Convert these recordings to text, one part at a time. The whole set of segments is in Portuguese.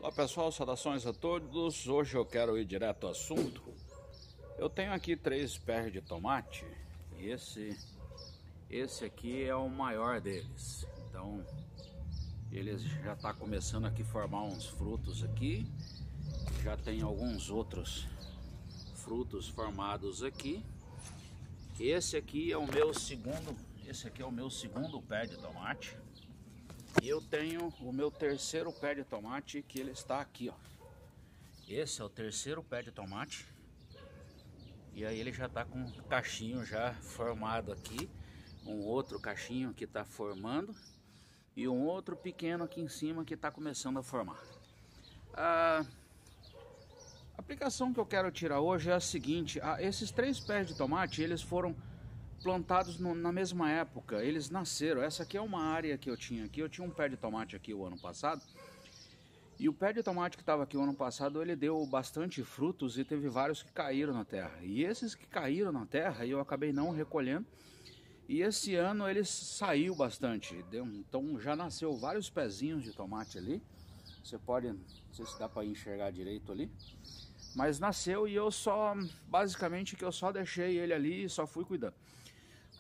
Olá pessoal, saudações a todos. Hoje eu quero ir direto ao assunto. Eu tenho aqui 3 pés de tomate e esse aqui é o maior deles. Então ele já está começando aqui a formar uns frutos aqui. Já tem alguns outros frutos formados aqui. Esse aqui é o meu segundo pé de tomate. E eu tenho o meu terceiro pé de tomate, que ele está aqui, ó. Esse é o terceiro pé de tomate. E aí ele já está com um cachinho já formado aqui. Um outro cachinho que está formando. E um outro pequeno aqui em cima que está começando a formar. A aplicação que eu quero tirar hoje é a seguinte. Esses 3 pés de tomate, eles foram plantados na mesma época, eles nasceram. Essa aqui é uma área que eu tinha aqui. Eu tinha um pé de tomate aqui o ano passado. E o pé de tomate que estava aqui o ano passado, ele deu bastante frutos e teve vários que caíram na terra. E esses que caíram na terra, eu acabei não recolhendo. E esse ano ele saiu bastante. Então já nasceu vários pezinhos de tomate ali. Você pode, não sei se dá para enxergar direito ali. Mas nasceu e eu só, basicamente que eu só deixei ele ali e só fui cuidando.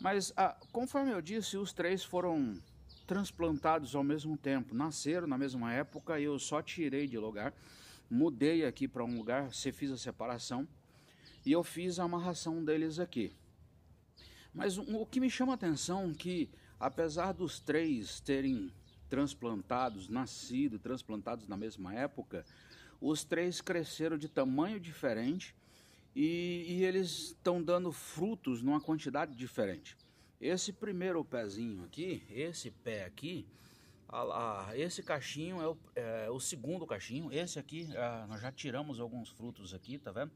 Mas conforme eu disse, os 3 foram transplantados ao mesmo tempo, nasceram na mesma época e eu só tirei de lugar, mudei aqui para um lugar, fiz a separação e eu fiz a amarração deles aqui. Mas o que me chama a atenção é que, apesar dos 3 terem transplantados na mesma época, os 3 cresceram de tamanho diferente. E eles estão dando frutos numa quantidade diferente. Esse primeiro pezinho aqui, esse pé aqui, esse cachinho é o segundo cachinho. Esse aqui, nós já tiramos alguns frutos aqui, tá vendo?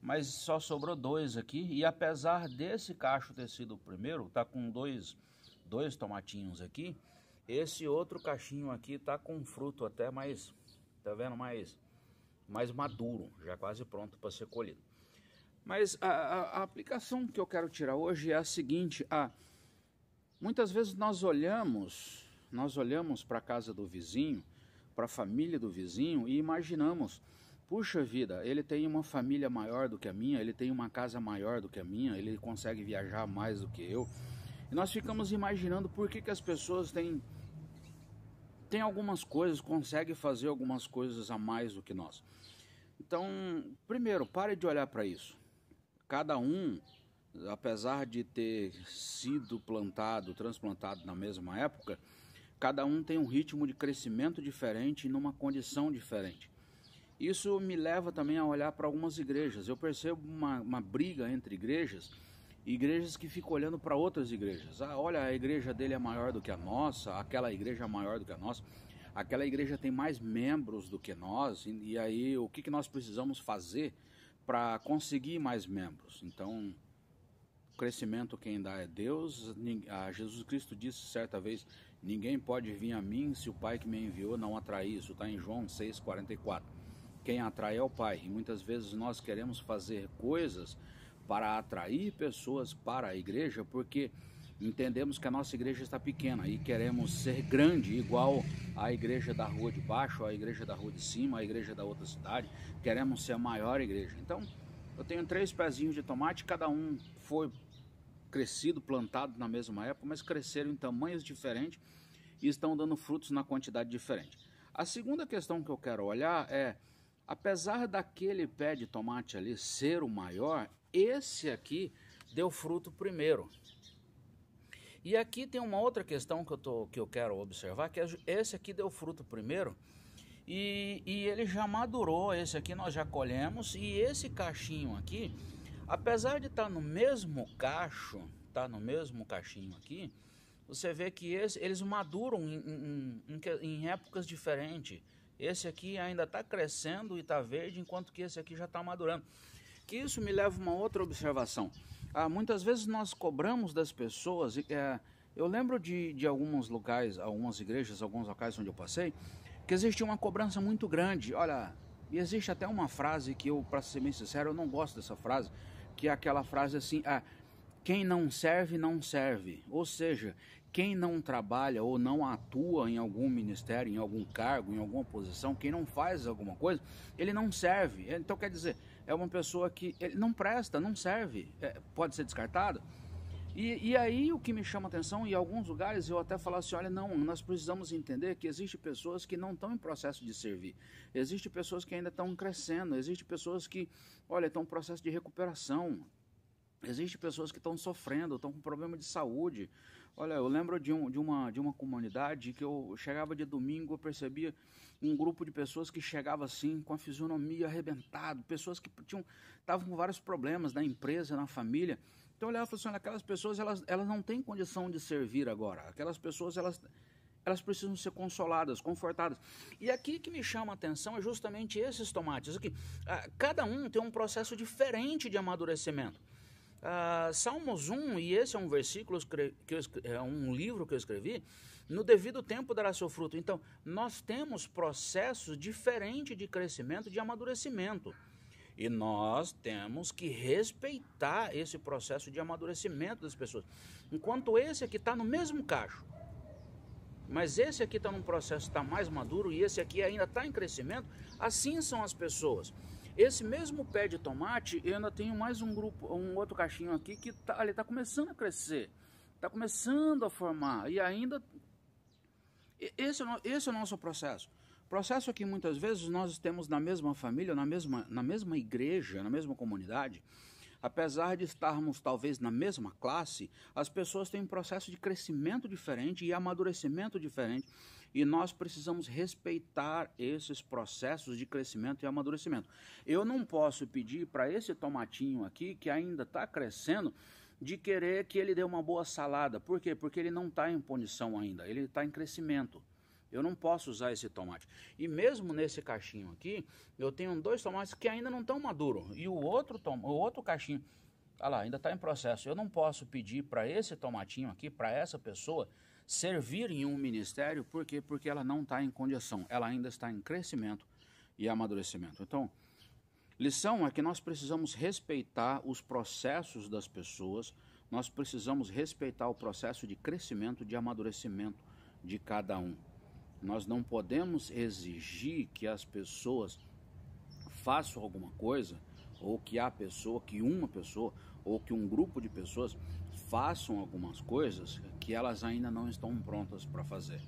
Mas só sobrou 2 aqui. E apesar desse cacho ter sido o primeiro, tá com dois tomatinhos aqui. Esse outro cachinho aqui tá com fruto até mais, tá vendo? Mais maduro, já quase pronto para ser colhido. Mas a aplicação que eu quero tirar hoje é a seguinte: muitas vezes nós olhamos para a casa do vizinho, para a família do vizinho e imaginamos, puxa vida, ele tem uma família maior do que a minha, ele tem uma casa maior do que a minha, ele consegue viajar mais do que eu. E nós ficamos imaginando por que as pessoas têm algumas coisas, consegue fazer algumas coisas a mais do que nós. Então, primeiro, pare de olhar para isso. Cada um, apesar de ter sido transplantado na mesma época, cada um tem um ritmo de crescimento diferente e numa condição diferente. Isso me leva também a olhar para algumas igrejas. Eu percebo uma briga entre igrejas que ficam olhando para outras igrejas. Olha, a igreja dele é maior do que a nossa, aquela igreja é maior do que a nossa, aquela igreja tem mais membros do que nós, e aí o que nós precisamos fazer para conseguir mais membros? Então, o crescimento quem dá é Deus. Jesus Cristo disse certa vez, ninguém pode vir a mim se o Pai que me enviou não atrair. Isso está em João 6,44. Quem atrai é o Pai, e muitas vezes nós queremos fazer coisas para atrair pessoas para a igreja, porque entendemos que a nossa igreja está pequena e queremos ser grande, igual a igreja da rua de baixo, a igreja da rua de cima, a igreja da outra cidade. Queremos ser a maior igreja. Então, eu tenho 3 pezinhos de tomate, cada um foi crescido, plantado na mesma época, mas cresceram em tamanhos diferentes e estão dando frutos na quantidade diferente. A segunda questão que eu quero olhar é, apesar daquele pé de tomate ali ser o maior, esse aqui deu fruto primeiro. E aqui tem uma outra questão que eu quero observar, que esse aqui deu fruto primeiro e ele já madurou. Esse aqui nós já colhemos, e esse cachinho aqui, apesar de estar no mesmo cacho, cachinho aqui, você vê que eles maduram em épocas diferentes. Esse aqui ainda está crescendo e está verde, enquanto que esse aqui já está madurando. Que isso me leva a uma outra observação. Muitas vezes nós cobramos das pessoas. Eu lembro de alguns locais, algumas igrejas, alguns locais onde eu passei, que existia uma cobrança muito grande. Olha, e existe até uma frase que eu, para ser bem sincero, eu não gosto dessa frase, que é aquela frase assim: quem não serve, não serve. Ou seja, quem não trabalha ou não atua em algum ministério, em algum cargo, em alguma posição, quem não faz alguma coisa, ele não serve. Então, quer dizer, é uma pessoa que ele não presta, não serve, pode ser descartado. E aí o que me chama a atenção, em alguns lugares eu até falo assim, olha, não, nós precisamos entender que existem pessoas que não estão em processo de servir, existem pessoas que ainda estão crescendo, existem pessoas que, olha, estão em processo de recuperação, existem pessoas que estão sofrendo, estão com problema de saúde. Olha, eu lembro de uma comunidade que eu chegava de domingo, eu percebia um grupo de pessoas que chegava assim, com a fisionomia arrebentada, pessoas que estavam com vários problemas na empresa, na família. Então eu olhava e falava assim, olha, aquelas pessoas, elas não têm condição de servir agora. Aquelas pessoas, elas precisam ser consoladas, confortadas. E aqui que me chama a atenção é justamente esses tomates. Aqui, cada um tem um processo diferente de amadurecimento. Salmos 1, e esse é um versículo, é um livro que eu escrevi, no devido tempo dará seu fruto. Então, nós temos processos diferentes de crescimento, de amadurecimento. E nós temos que respeitar esse processo de amadurecimento das pessoas. Enquanto esse aqui está no mesmo cacho, mas esse aqui está num processo, está mais maduro, e esse aqui ainda está em crescimento, assim são as pessoas. Esse mesmo pé de tomate, eu ainda tenho mais um grupo, um outro cachinho aqui que ele está começando a crescer, está começando a formar, e ainda, esse é o nosso processo. Processo que muitas vezes nós temos na mesma família, na mesma igreja, na mesma comunidade, apesar de estarmos talvez na mesma classe, as pessoas têm um processo de crescimento diferente e amadurecimento diferente, e nós precisamos respeitar esses processos de crescimento e amadurecimento. Eu não posso pedir para esse tomatinho aqui, que ainda está crescendo, de querer que ele dê uma boa salada. Por quê? Porque ele não está em punição ainda, ele está em crescimento. Eu não posso usar esse tomate. E mesmo nesse cachinho aqui, eu tenho 2 tomates que ainda não estão maduros. E o outro cachinho, olha lá, ainda está em processo. Eu não posso pedir para esse tomatinho aqui, para essa pessoa, servir em um ministério. Por quê? Porque ela não está em condição. Ela ainda está em crescimento e amadurecimento. Então, lição é que nós precisamos respeitar os processos das pessoas. Nós precisamos respeitar o processo de crescimento, de amadurecimento de cada um. Nós não podemos exigir que as pessoas façam alguma coisa, ou que uma pessoa, ou que um grupo de pessoas façam algumas coisas que elas ainda não estão prontas para fazer.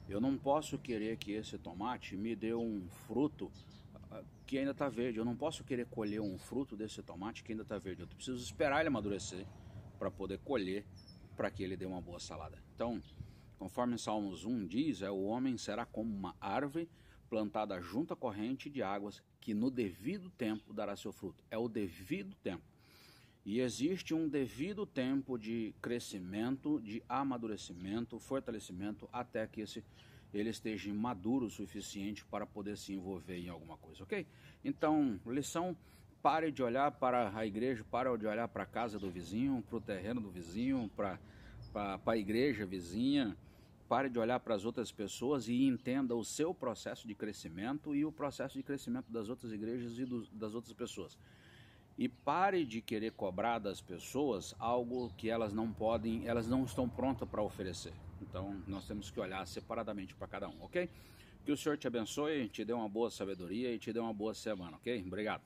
Eu não posso querer que esse tomate me dê um fruto que ainda está verde. Eu não posso querer colher um fruto desse tomate que ainda está verde. Eu preciso esperar ele amadurecer para poder colher, para que ele dê uma boa salada. Então, conforme Salmos 1 diz, o homem será como uma árvore plantada junto à corrente de águas, que no devido tempo dará seu fruto. É o devido tempo. E existe um devido tempo de crescimento, de amadurecimento, fortalecimento, até que ele esteja maduro o suficiente para poder se envolver em alguma coisa, ok? Então, lição, pare de olhar para a igreja, pare de olhar para a casa do vizinho, para o terreno do vizinho, para a igreja vizinha. Pare de olhar para as outras pessoas e entenda o seu processo de crescimento e o processo de crescimento das outras igrejas e das outras pessoas. E pare de querer cobrar das pessoas algo que elas não podem, elas não estão prontas para oferecer. Então, nós temos que olhar separadamente para cada um, ok? Que o Senhor te abençoe, te dê uma boa sabedoria e te dê uma boa semana, ok? Obrigado.